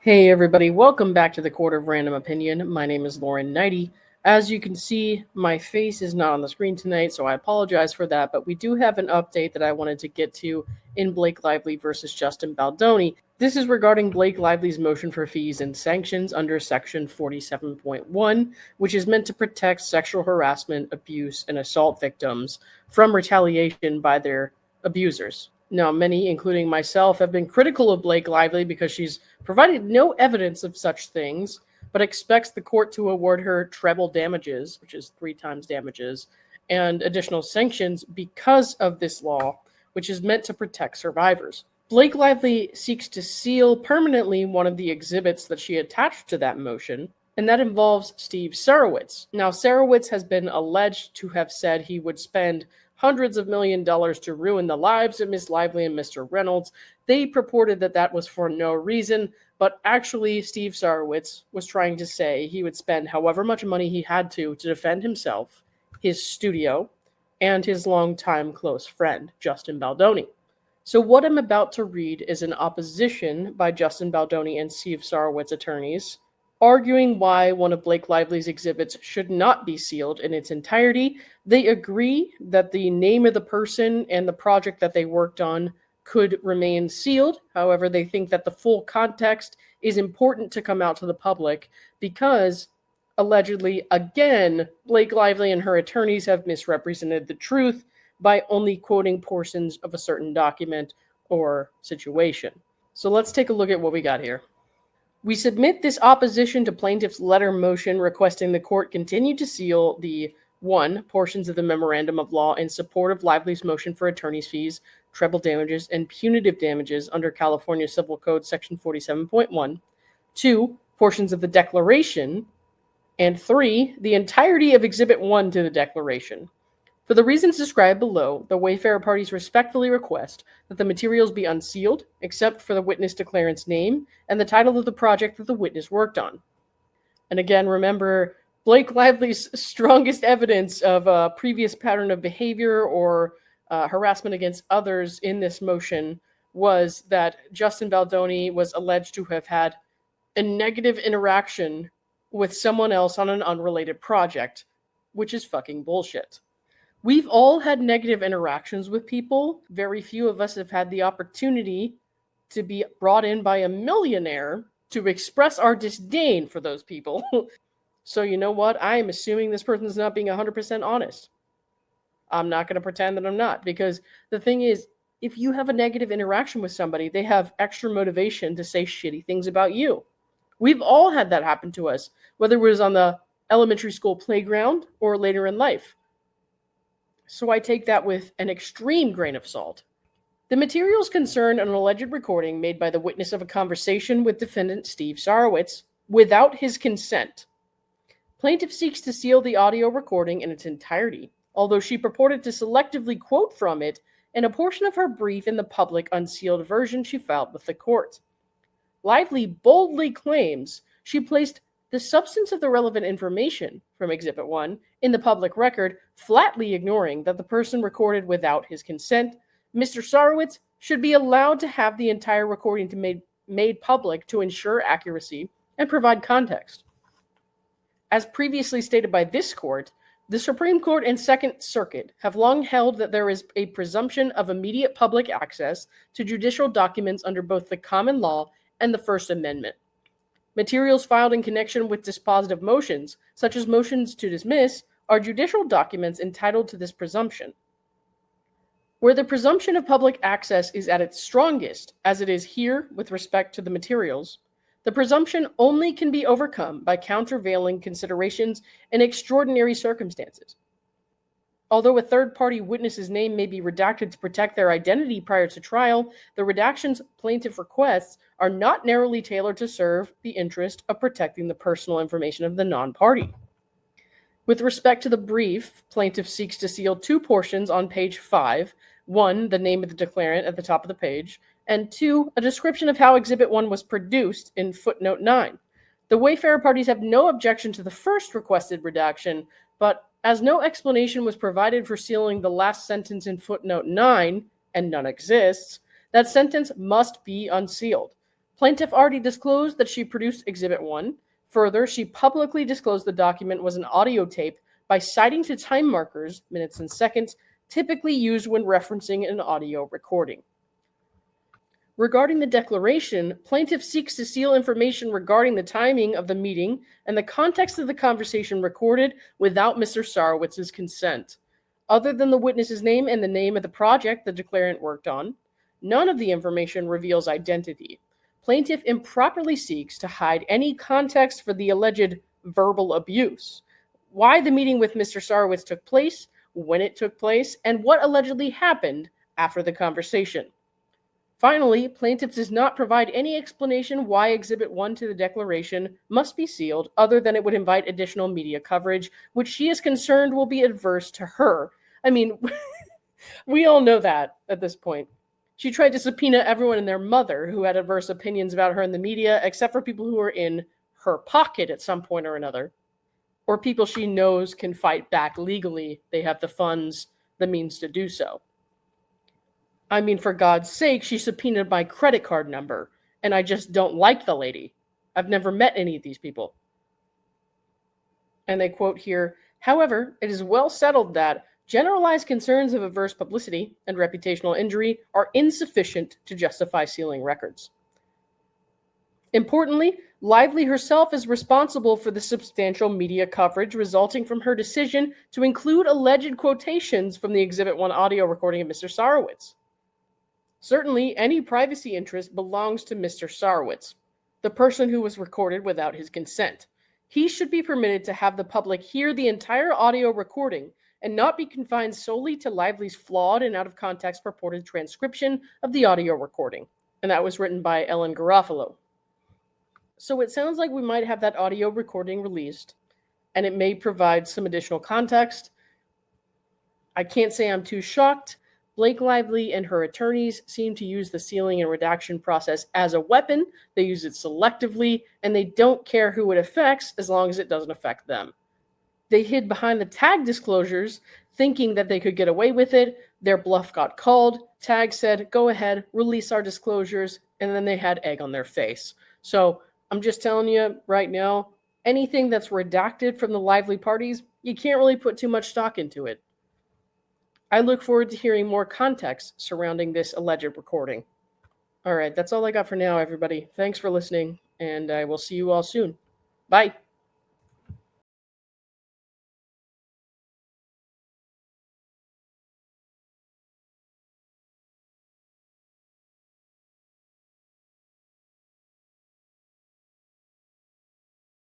Hey everybody, welcome back to the Court of Random Opinion. My name is Lauren Neidigh. As you can see, my face is not on the screen tonight, so I apologize for that, but we do have an update that I wanted to get to in Blake Lively versus Justin Baldoni. This is regarding Blake Lively's motion for fees and sanctions under Section 47.1, which is meant to protect sexual harassment, abuse, and assault victims from retaliation by their abusers. Now, many, including myself, have been critical of Blake Lively because she's provided no evidence of such things, but expects the court to award her treble damages, which is 3 times damages, and additional sanctions because of this law, which is meant to protect survivors. Blake Lively seeks to seal permanently one of the exhibits that she attached to that motion, and that involves Steve Sarowitz. Now, Sarowitz has been alleged to have said he would spend hundreds of $millions to ruin the lives of Miss Lively and Mr. Reynolds. They purported that that was for no reason, but actually Steve Sarowitz was trying to say he would spend however much money he had to defend himself, his studio, and his longtime close friend, Justin Baldoni. So what I'm about to read is an opposition by Justin Baldoni and Steve Sarowitz attorneys, arguing why one of Blake Lively's exhibits should not be sealed in its entirety. They agree that the name of the person and the project that they worked on could remain sealed. However, they think that the full context is important to come out to the public because, allegedly, again, Blake Lively and her attorneys have misrepresented the truth by only quoting portions of a certain document or situation. So let's take a look at what we got here. We submit this opposition to plaintiff's letter motion requesting the court continue to seal the 1. Portions of the memorandum of law in support of Lively's motion for attorney's fees, treble damages, and punitive damages under California Civil Code Section 47.1. 2. Portions of the declaration. And 3. The entirety of Exhibit 1 to the declaration. For the reasons described below, the Wayfarer parties respectfully request that the materials be unsealed, except for the witness declarant's name and the title of the project that the witness worked on. And again, remember, Blake Lively's strongest evidence of a previous pattern of behavior or harassment against others in this motion was that Justin Baldoni was alleged to have had a negative interaction with someone else on an unrelated project, which is fucking bullshit. We've all had negative interactions with people. Very few of us have had the opportunity to be brought in by a millionaire to express our disdain for those people. So you know what? I am assuming this person's not being 100% honest. I'm not going to pretend that I'm not, because the thing is, if you have a negative interaction with somebody, they have extra motivation to say shitty things about you. We've all had that happen to us, whether it was on the elementary school playground or later in life. So I take that with an extreme grain of salt. The materials concern an alleged recording made by the witness of a conversation with defendant Steve Sarowitz without his consent. Plaintiff seeks to seal the audio recording in its entirety, although she purported to selectively quote from it in a portion of her brief in the public unsealed version she filed with the court. Lively boldly claims she placed the substance of the relevant information from Exhibit 1 in the public record, flatly ignoring that the person recorded without his consent. Mr. Sarowitz should be allowed to have the entire recording made public to ensure accuracy and provide context. As previously stated by this court, the Supreme Court and Second Circuit have long held that there is a presumption of immediate public access to judicial documents under both the common law and the First Amendment. Materials filed in connection with dispositive motions, such as motions to dismiss, are judicial documents entitled to this presumption. Where the presumption of public access is at its strongest, as it is here with respect to the materials, the presumption only can be overcome by countervailing considerations in extraordinary circumstances. Although a third-party witness's name may be redacted to protect their identity prior to trial, the redactions plaintiff requests are not narrowly tailored to serve the interest of protecting the personal information of the non-party. With respect to the brief, plaintiff seeks to seal 2 portions on page 5, 1, the name of the declarant at the top of the page, and 2, a description of how Exhibit 1 was produced in footnote 9. The Wayfarer parties have no objection to the first requested redaction, but as no explanation was provided for sealing the last sentence in footnote 9, and none exists, that sentence must be unsealed. Plaintiff already disclosed that she produced Exhibit 1. Further, she publicly disclosed the document was an audio tape by citing to time markers, minutes and seconds, typically used when referencing an audio recording. Regarding the declaration, plaintiff seeks to seal information regarding the timing of the meeting and the context of the conversation recorded without Mr. Sarowitz's consent. Other than the witness's name and the name of the project the declarant worked on, none of the information reveals identity. Plaintiff improperly seeks to hide any context for the alleged verbal abuse, why the meeting with Mr. Sarowitz took place, when it took place, and what allegedly happened after the conversation. Finally, plaintiff does not provide any explanation why Exhibit 1 to the declaration must be sealed, other than it would invite additional media coverage, which she is concerned will be adverse to her. I mean, we all know that at this point. She tried to subpoena everyone and their mother who had adverse opinions about her in the media, except for people who are in her pocket at some point or another, or people she knows can fight back legally. They have the funds, the means to do so. I mean, for God's sake, she subpoenaed my credit card number, and I just don't like the lady. I've never met any of these people. And they quote here, however, it is well settled that generalized concerns of adverse publicity and reputational injury are insufficient to justify sealing records. Importantly, Lively herself is responsible for the substantial media coverage resulting from her decision to include alleged quotations from the Exhibit 1 audio recording of Mr. Sarowitz. Certainly, any privacy interest belongs to Mr. Sarowitz, the person who was recorded without his consent. He should be permitted to have the public hear the entire audio recording and not be confined solely to Lively's flawed and out-of-context purported transcription of the audio recording. And that was written by Ellen Garofalo. So it sounds like we might have that audio recording released, and it may provide some additional context. I can't say I'm too shocked. Blake Lively and her attorneys seem to use the sealing and redaction process as a weapon. They use it selectively, and they don't care who it affects as long as it doesn't affect them. They hid behind the tag disclosures, thinking that they could get away with it. Their bluff got called. Tag said, go ahead, release our disclosures, and then they had egg on their face. So I'm just telling you right now, anything that's redacted from the Lively parties, you can't really put too much stock into it. I look forward to hearing more context surrounding this alleged recording. All right, that's all I got for now, everybody. Thanks for listening, and I will see you all soon. Bye.